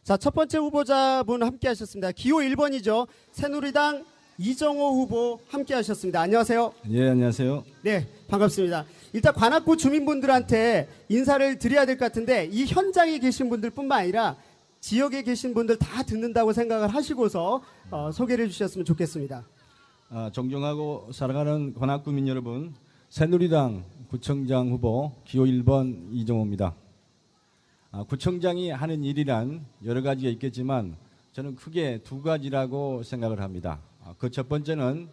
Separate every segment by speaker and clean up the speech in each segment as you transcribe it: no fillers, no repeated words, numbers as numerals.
Speaker 1: 자, 첫 번째 후보자분 함께 하셨습니다. 기호 1번이죠. 새누리당 이정호 후보 함께 하셨습니다. 안녕하세요.
Speaker 2: 예, 안녕하세요.
Speaker 1: 네, 반갑습니다. 일단 관악구 주민분들한테 인사를 드려야 될 것 같은데 이 현장에 계신 분들뿐만 아니라 지역에 계신 분들 다 듣는다고 생각을 하시고서 소개를 해주셨으면 좋겠습니다.
Speaker 2: 존경하고 사랑하는 관악구민 여러분, 새누리당 구청장 후보 기호 1번 이정호입니다. 구청장이 하는 일이란 여러 가지가 있겠지만 저는 크게 두 가지라고 생각을 합니다. 그 첫 번째는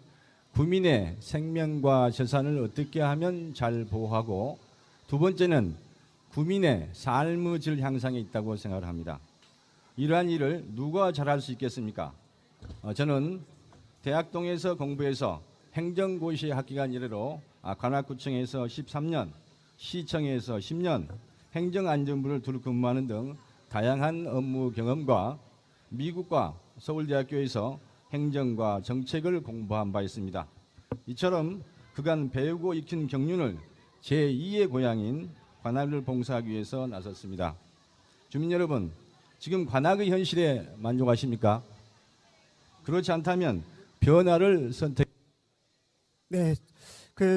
Speaker 2: 구민의 생명과 재산을 어떻게 하면 잘 보호하고, 두 번째는 구민의 삶의 질 향상에 있다고 생각을 합니다. 이러한 일을 누가 잘할 수 있겠습니까? 저는 대학동에서 공부해서 행정고시에 합격한 이래로 관악구청에서 13년, 시청에서 10년, 행정안전부를 두루 근무하는 등 다양한 업무 경험과 미국과 서울대학교에서 행정과 정책을 공부한 바 있습니다. 이처럼 그간 배우고 익힌 경륜을 제2의 고향인 관악을 봉사하기 위해서 나섰습니다. 주민 여러분, 지금 관악의 현실에 만족하십니까? 그렇지 않다면 변화를 선택.
Speaker 1: 네,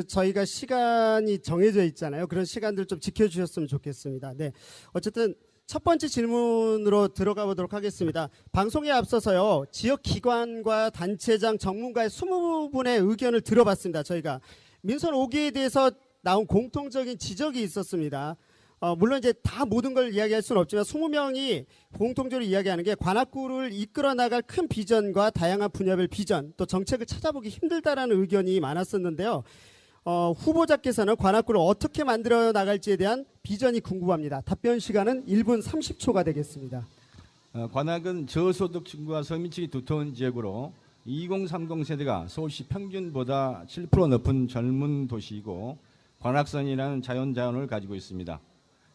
Speaker 1: 저희가 시간이 정해져 있잖아요. 그런 시간들 좀 지켜주셨으면 좋겠습니다. 네, 어쨌든 첫 번째 질문으로 들어가 보도록 하겠습니다. 방송에 앞서서요, 지역 기관과 단체장, 전문가의 20분의 의견을 들어봤습니다. 저희가 민선 5기에 대해서 나온 공통적인 지적이 있었습니다. 물론 이제 다 모든 걸 이야기할 수는 없지만 20명이 공통적으로 이야기하는 게 관악구를 이끌어 나갈 큰 비전과 다양한 분야별 비전, 또 정책을 찾아보기 힘들다라는 의견이 많았었는데요. 후보자께서는 관악구를 어떻게 만들어 나갈지에 대한 비전이 궁금합니다. 답변 시간은 1분 30초가 되겠습니다.
Speaker 2: 관악은 저소득층과 서민층이 두터운 지역으로 2030 세대가 서울시 평균보다 7% 높은 젊은 도시이고 관악선이라는 자연자원을 가지고 있습니다.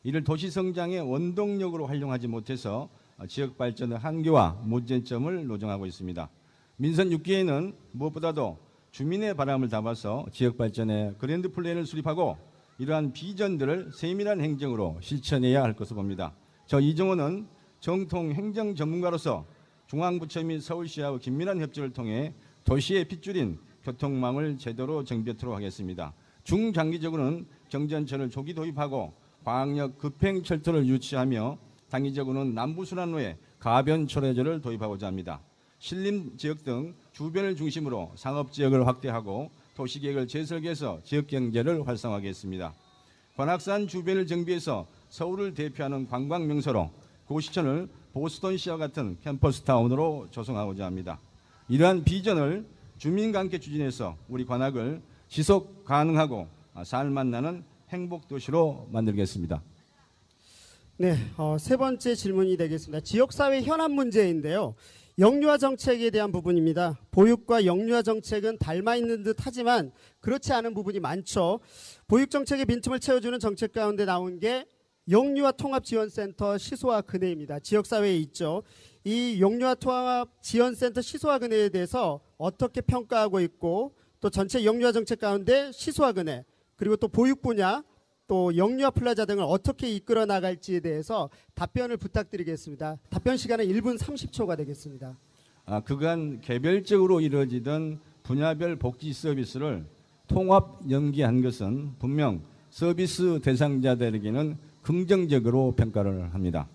Speaker 2: 이를 도시 성장의 원동력으로 활용하지 못해서 지역 발전의 한계와 문제점을 노정하고 있습니다. 민선 6기에는 무엇보다도 주민의 바람을 담아서 지역 발전에 그랜드 플랜을 수립하고 이러한 비전들을 세밀한 행정으로 실천해야 할 것으로 봅니다. 저 이정호는 정통 행정 전문가로서 중앙부처 및 서울시와 긴밀한 협조를 통해 도시의 핏줄인 교통망을 제대로 정비하도록 하겠습니다. 중장기적으로는 경전철을 조기 도입하고 광역 급행철도를 유치하며 단기적으로는 남부순환로에 가변철도를 도입하고자 합니다. 신림지역 등 주변을 중심으로 상업지역을 확대하고 도시계획을 재설계해서 지역경제를 활성화하겠습니다. 관악산 주변을 정비해서 서울을 대표하는 관광명소로 고시촌을 보스턴시와 같은 캠퍼스타운으로 조성하고자 합니다. 이러한 비전을 주민과 함께 추진해서 우리 관악을 지속 가능하고 살맛나는 행복도시로 만들겠습니다.
Speaker 1: 네, 세 번째 질문이 되겠습니다. 지역사회 현안 문제인데요. 영유아 정책에 대한 부분입니다. 보육과 영유아 정책은 닮아 있는 듯 하지만 그렇지 않은 부분이 많죠. 보육 정책의 빈틈을 채워주는 정책 가운데 나온 게 영유아 통합지원센터 시소와 근혜입니다. 지역사회에 있죠. 이 영유아 통합지원센터 시소와 근혜에 대해서 어떻게 평가하고 있고, 또 전체 영유아 정책 가운데 시소와 근혜, 그리고 또 보육 분야, 또 영유아 플라자 등을 어떻게 이끌어 나갈지에 대해서 답변을 부탁드리겠습니다. 답변 시간은 1분 30초가 되겠습니다.
Speaker 2: 그간 개별적으로 이루어지던 분야별 복지 서비스를 통합 연계한 것은 분명 서비스 대상자들에게는 긍정적으로 평가를 합니다.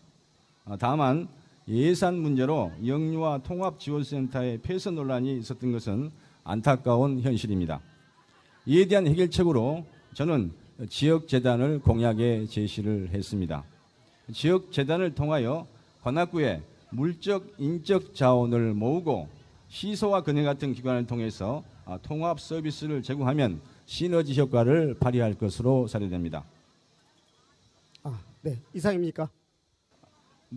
Speaker 2: 다만 예산 문제로 영유아 통합지원센터의 폐쇄 논란이 있었던 것은 안타까운 현실입니다. 이에 대한 해결책으로 저는 지역재단을 공약에 제시를 했습니다. 지역재단을 통하여 관악구에 물적, 인적 자원을 모으고 시소와 근혜 같은 기관을 통해서 통합 서비스를 제공하면 시너지 효과를 발휘할 것으로 사료됩니다.
Speaker 1: 네, 이상입니까?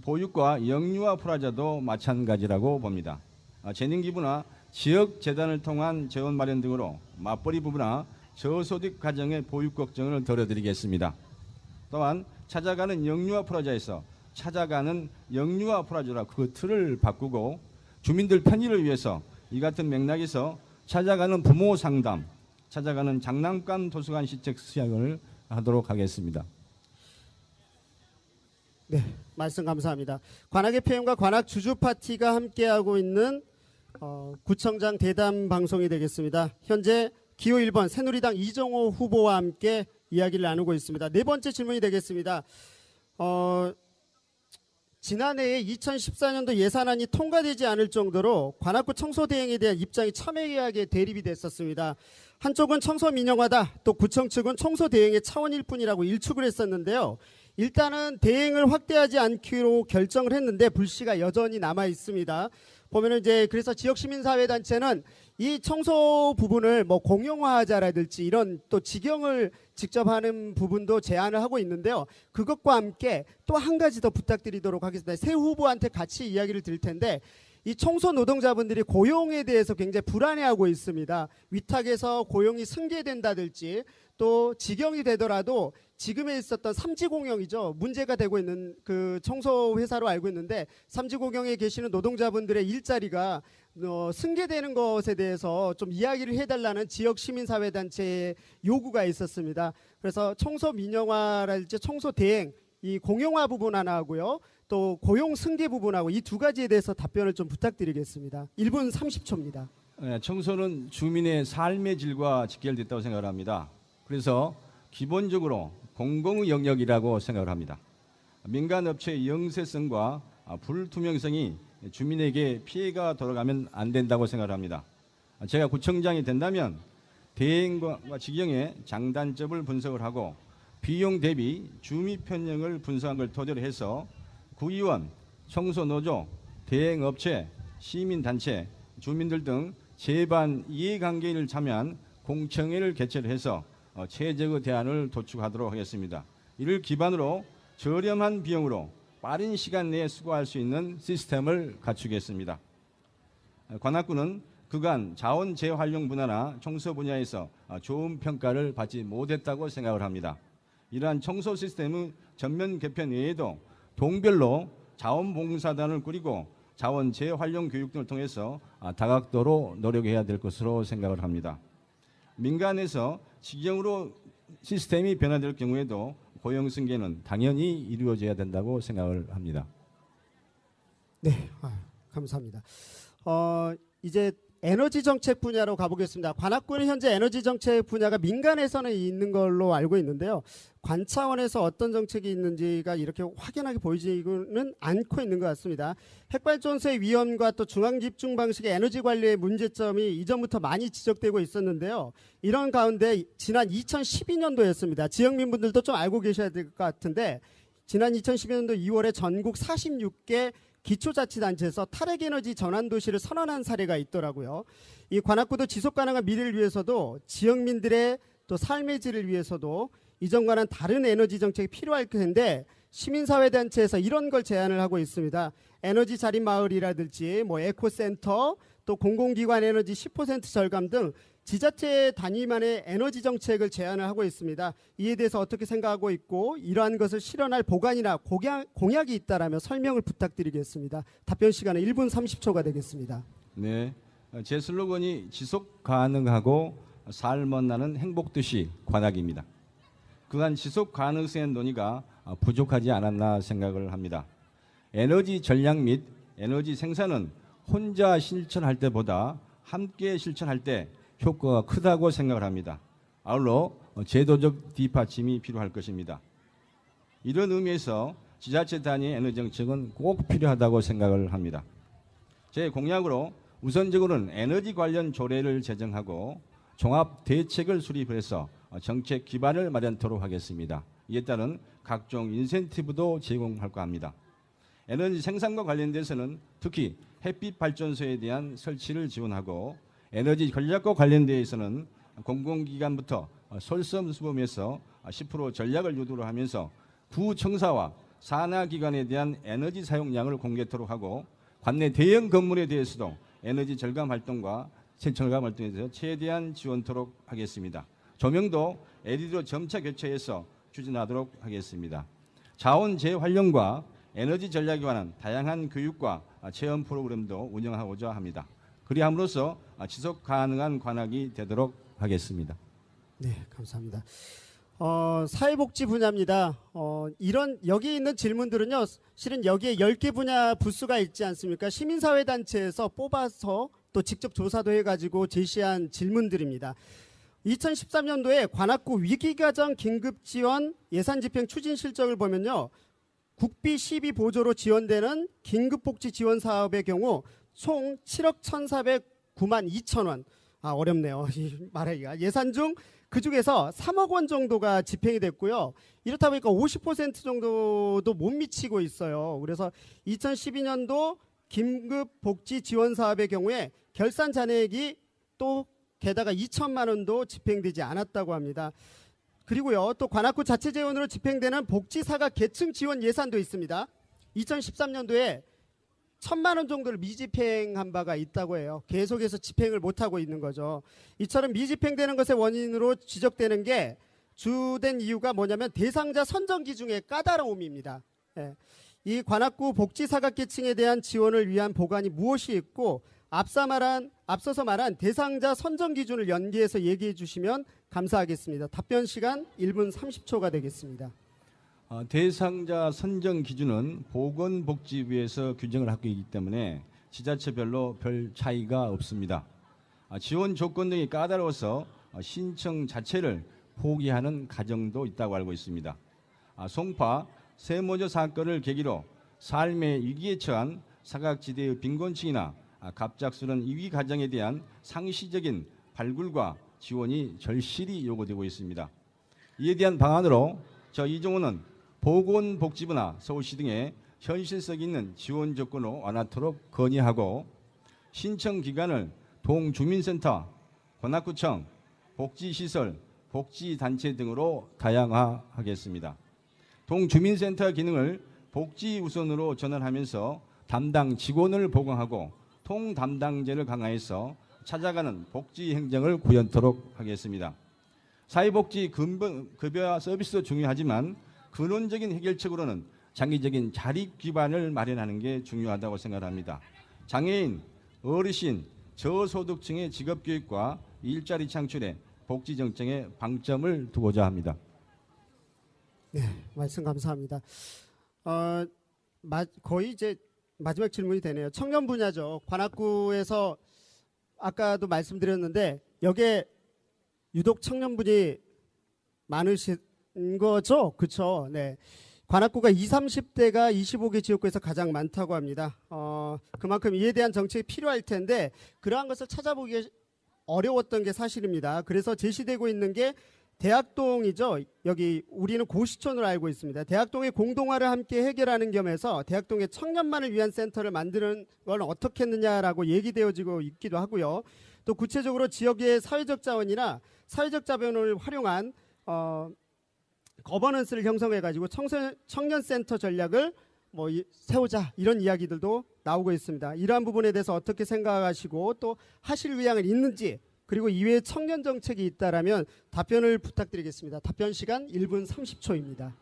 Speaker 2: 보육과 영유아 프라자도 마찬가지라고 봅니다. 재능기부나 지역재단을 통한 재원 마련 등으로 맞벌이 부부나 저소득 가정의 보육 걱정을 덜어드리겠습니다. 또한 찾아가는 영유아 프라자에서 찾아가는 영유아 프라자라 그 틀을 바꾸고 주민들 편의를 위해서 이 같은 맥락에서 찾아가는 부모 상담, 찾아가는 장난감 도서관 시책 수양을 하도록 하겠습니다.
Speaker 1: 네, 말씀 감사합니다. 관악의 PM과 관악 주주 파티가 함께하고 있는 구청장 대담 방송이 되겠습니다. 현재 기호 1번 새누리당 이정호 후보와 함께 이야기를 나누고 있습니다. 네 번째 질문이 되겠습니다. 지난해에 2014년도 예산안이 통과되지 않을 정도로 관악구 청소 대행에 대한 입장이 첨예하게 대립이 됐었습니다. 한쪽은 청소 민영화다, 또 구청 측은 청소 대행의 차원일 뿐이라고 일축을 했었는데요. 일단은 대행을 확대하지 않기로 결정을 했는데 불씨가 여전히 남아 있습니다. 보면은 이제 그래서 지역 시민사회 단체는 이 청소 부분을 뭐 공용화하자라든지 이런 또 직영을 직접 하는 부분도 제안을 하고 있는데요. 그것과 함께 또 한 가지 더 부탁드리도록 하겠습니다. 새 후보한테 같이 이야기를 드릴 텐데 이 청소 노동자분들이 고용에 대해서 굉장히 불안해하고 있습니다. 위탁에서 고용이 승계된다든지 또 직영이 되더라도 지금에 있었던 삼지공영이죠. 문제가 되고 있는 그 청소 회사로 알고 있는데 삼지공영에 계시는 노동자분들의 일자리가 승계되는 것에 대해서 좀 이야기를 해달라는 지역 시민사회단체의 요구가 있었습니다. 그래서 청소 민영화랄지 청소 대행 이 공용화 부분 하나 하고요. 또 고용 승계 부분하고 이 두 가지에 대해서 답변을 좀 부탁드리겠습니다. 1분 30초입니다.
Speaker 2: 청소는 주민의 삶의 질과 직결됐다고 생각을 합니다. 그래서 기본적으로 공공의 영역이라고 생각을 합니다. 민간 업체의 영세성과 불투명성이 주민에게 피해가 돌아가면 안 된다고 생각을 합니다. 제가 구청장이 된다면 대행과 직영의 장단점을 분석을 하고 비용 대비 주미 편향을 분석한 걸 토대로 해서 구의원, 청소노조, 대행업체, 시민단체, 주민들 등 제반 이해관계인을 참여한 공청회를 개최를 해서 최적의 대안을 도출하도록 하겠습니다. 이를 기반으로 저렴한 비용으로 빠른 시간 내에 수거할 수 있는 시스템을 갖추겠습니다. 관악구는 그간 자원 재활용 분야나 청소 분야에서 좋은 평가를 받지 못했다고 생각을 합니다. 이러한 청소 시스템의 전면 개편 외에도 동별로 자원봉사단을 꾸리고 자원 재활용 교육 등을 통해서 다각도로 노력해야 될 것으로 생각을 합니다. 민간에서 직영으로 시스템이 변화될 경우에도 고용 승계는 당연히 이루어져야 된다고 생각을 합니다.
Speaker 1: 네, 감사합니다. 이제 에너지 정책 분야로 가보겠습니다. 관악구는 현재 에너지 정책 분야가 민간에서는 있는 걸로 알고 있는데요. 관 차원에서 어떤 정책이 있는지가 이렇게 확연하게 보이지는 않고 있는 것 같습니다. 핵발전소의 위험과 또 중앙집중 방식의 에너지 관리의 문제점이 이전부터 많이 지적되고 있었는데요. 이런 가운데 지난 2012년도였습니다. 지역민분들도 좀 알고 계셔야 될 것 같은데 지난 2012년도 2월에 전국 46개 기초자치단체에서 탈핵에너지 전환도시를 선언한 사례가 있더라고요. 이 관악구도 지속가능한 미래를 위해서도 지역민들의 또 삶의 질을 위해서도 이전과는 다른 에너지 정책이 필요할 텐데 시민사회단체에서 이런 걸 제안을 하고 있습니다. 에너지 자립 마을이라든지 뭐 에코센터 또 공공기관 에너지 10% 절감 등 지자체 단위만의 에너지 정책을 제안을 하고 있습니다. 이에 대해서 어떻게 생각하고 있고 이러한 것을 실현할 보관이나 공약이 있다라면 설명을 부탁드리겠습니다. 답변 시간은 1분 30초가 되겠습니다.
Speaker 2: 네, 제 슬로건이 지속 가능하고 살맛 나는 행복도시 관악입니다. 그간 지속 가능성의 논의가 부족하지 않았나 생각을 합니다. 에너지 전략 및 에너지 생산은 혼자 실천할 때보다 함께 실천할 때 효과가 크다고 생각을 합니다. 아울러 제도적 뒷받침이 필요할 것입니다. 이런 의미에서 지자체 단위 에너지 정책은 꼭 필요하다고 생각을 합니다. 제 공약으로 우선적으로는 에너지 관련 조례를 제정하고 종합 대책을 수립해서 정책 기반을 마련토록 하겠습니다. 이에 따른 각종 인센티브도 제공할까 합니다. 에너지 생산과 관련돼서는 특히 햇빛 발전소에 대한 설치를 지원하고 에너지 전략과 관련돼서는 공공기관부터 솔선수범해서 10% 전략을 유도를 하면서 구청사와 산하기관에 대한 에너지 사용량을 공개토록 하고 관내 대형 건물에 대해서도 에너지 절감 활동과 생철감 활동에 대해서 최대한 지원토록 하겠습니다. 조명도 LED로 점차 교체해서 추진하도록 하겠습니다. 자원 재활용과 에너지 전략에 관한 다양한 교육과 체험 프로그램도 운영하고자 합니다. 그리함으로써 지속 가능한 관악이 되도록 하겠습니다.
Speaker 1: 네, 감사합니다. 사회복지 분야입니다. 여기 있는 질문들은요, 실은 여기에 10개 분야 부스가 있지 않습니까? 시민사회단체에서 뽑아서 또 직접 조사도 해가지고 제시한 질문들입니다. 2013년도에 관악구 위기가정 긴급지원 예산집행 추진 실적을 보면요, 국비 12보조로 지원되는 긴급복지 지원 사업의 경우 총 7억 1,409만 2천 원. 어렵네요. 말하기가. 예산 중 그중에서 3억 원 정도가 집행이 됐고요. 이렇다 보니까 50% 정도도 못 미치고 있어요. 그래서 2012년도 긴급복지 지원 사업의 경우에 결산 잔액이 또 게다가 2천만 원도 집행되지 않았다고 합니다. 그리고요, 또 관악구 자체 재원으로 집행되는 복지사각 계층 지원 예산도 있습니다. 2013년도에 1,000만 원 정도를 미집행한 바가 있다고 해요. 계속해서 집행을 못하고 있는 거죠. 이처럼 미집행되는 것의 원인으로 지적되는 게 주된 이유가 뭐냐면 대상자 선정 기준의 까다로움입니다. 예. 이 관악구 복지사각계층에 대한 지원을 위한 보관이 무엇이 있고 앞서서 말한 대상자 선정 기준을 연계해서 얘기해 주시면 감사하겠습니다. 답변 시간 1분 30초가 되겠습니다.
Speaker 2: 대상자 선정 기준은 보건복지부에서 규정을 하고 있기 때문에 지자체별로 별 차이가 없습니다. 지원 조건 등이 까다로워서 신청 자체를 포기하는 가정도 있다고 알고 있습니다. 송파 세모저 사건을 계기로 삶의 위기에 처한 사각지대의 빈곤층이나 갑작스런 위기 가정에 대한 상시적인 발굴과 지원이 절실히 요구되고 있습니다. 이에 대한 방안으로 저 이종호는 보건복지부나 서울시 등의 현실성 있는 지원 조건을 완화토록 건의하고 신청 기관을 동주민센터, 관악구청, 복지시설, 복지단체 등으로 다양화하겠습니다. 동주민센터 기능을 복지 우선으로 전환하면서 담당 직원을 보강하고 통담당제를 강화해서 찾아가는 복지 행정을 구현토록 하겠습니다. 사회복지 급여 서비스도 중요하지만 근원적인 해결책으로는 장기적인 자립 기반을 마련하는 게 중요하다고 생각합니다. 장애인, 어르신, 저소득층의 직업교육과 일자리 창출에 복지 정책에 방점을 두고자 합니다.
Speaker 1: 네, 말씀 감사합니다. 거의 이제 마지막 질문이 되네요. 청년 분야죠. 관악구에서 아까도 말씀드렸는데 여기에 유독 청년분이 많으신 거죠? 그렇죠. 네. 관악구가 20, 30대가 25개 지역구에서 가장 많다고 합니다. 그만큼 이에 대한 정책이 필요할 텐데 그러한 것을 찾아보기 어려웠던 게 사실입니다. 그래서 제시되고 있는 게 대학동이죠. 여기 우리는 고시촌으로 알고 있습니다. 대학동의 공동화를 함께 해결하는 겸해서 대학동의 청년만을 위한 센터를 만드는 건 어떻겠느냐라고 얘기되어지고 있기도 하고요. 또 구체적으로 지역의 사회적 자원이나 사회적 자본을 활용한 거버넌스를 형성해가지고 청년센터 전략을 세우자 이런 이야기들도 나오고 있습니다. 이러한 부분에 대해서 어떻게 생각하시고 또 하실 의향은 있는지 그리고 이외에 청년 정책이 있다라면 답변을 부탁드리겠습니다. 답변 시간 1분 30초입니다.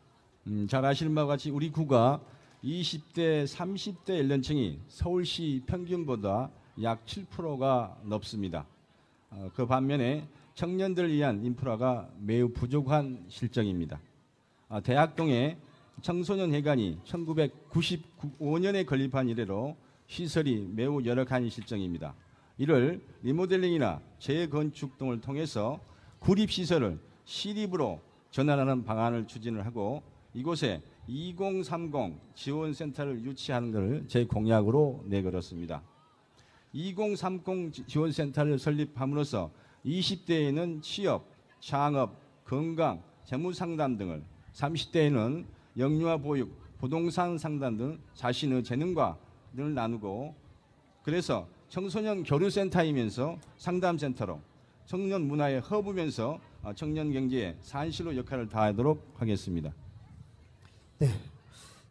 Speaker 2: 잘 아시는 바와 같이 우리 구가 20대, 30대 연령층이 서울시 평균보다 약 7%가 높습니다. 그 반면에 청년들을 위한 인프라가 매우 부족한 실정입니다. 대학동에 청소년 회관이 1995년에 건립한 이래로 시설이 매우 열악한 실정입니다. 이를 리모델링이나 재건축 등을 통해서 구립시설을 시립으로 전환하는 방안을 추진을 하고 이곳에 2030 지원센터를 유치하는 것을 제 공약으로 내걸었습니다. 2030 지원센터를 설립함으로써 20대에는 취업, 창업, 건강, 재무상담 등을 30대에는 영유아 보육, 부동산 상담 등 자신의 재능과 등을 나누고 그래서 청소년 교류센터이면서 상담센터로 청년 문화의 허브면서 청년 경제의 산실로 역할을 다하도록 하겠습니다.
Speaker 1: 네.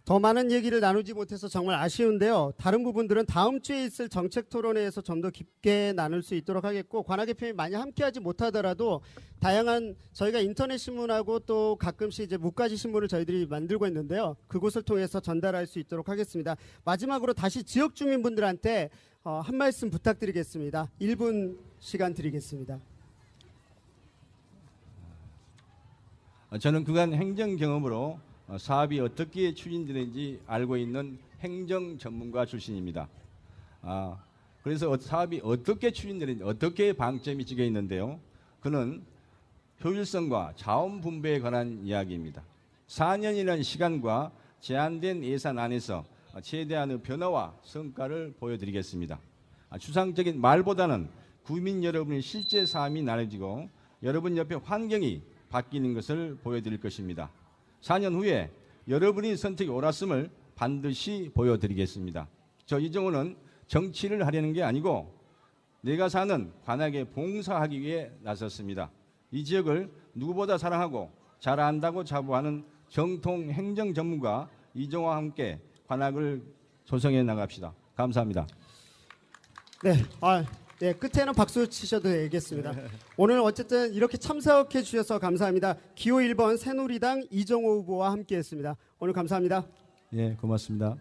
Speaker 1: 더 많은 얘기를 나누지 못해서 정말 아쉬운데요. 다른 부분들은 다음 주에 있을 정책 토론회에서 좀 더 깊게 나눌 수 있도록 하겠고 관악 FM이 많이 함께하지 못하더라도 다양한 저희가 인터넷 신문하고 또 가끔씩 이제 묵가지 신문을 저희들이 만들고 있는데요. 그곳을 통해서 전달할 수 있도록 하겠습니다. 마지막으로 다시 지역 주민분들한테 한 말씀 부탁드리겠습니다. 1분 시간 드리겠습니다.
Speaker 2: 저는 그간 행정 경험으로 사업이 어떻게 추진되는지 알고 있는 행정 전문가 출신입니다. 그래서 사업이 어떻게 추진되는지, 어떻게 방점이 찍혀 있는데요. 그는 효율성과 자원 분배에 관한 이야기입니다. 4년이라는 시간과 제한된 예산 안에서 최대한의 변화와 성과를 보여드리겠습니다. 추상적인 말보다는 국민 여러분의 실제 삶이 나눠지고 여러분 옆에 환경이 바뀌는 것을 보여드릴 것입니다. 4년 후에 여러분이 선택이 옳았음을 반드시 보여드리겠습니다. 저 이정호는 정치를 하려는 게 아니고 내가 사는 관악에 봉사하기 위해 나섰습니다. 이 지역을 누구보다 사랑하고 잘 안다고 자부하는 정통 행정 전문가 이정호와 함께 관악을 조성해 나갑시다. 감사합니다.
Speaker 1: 네, 네, 끝에는 박수 치셔도 되겠습니다. 오늘 어쨌든 이렇게 참석해 주셔서 감사합니다. 기호 1번 새누리당 이정호 후보와 함께했습니다. 오늘 감사합니다.
Speaker 2: 예, 고맙습니다.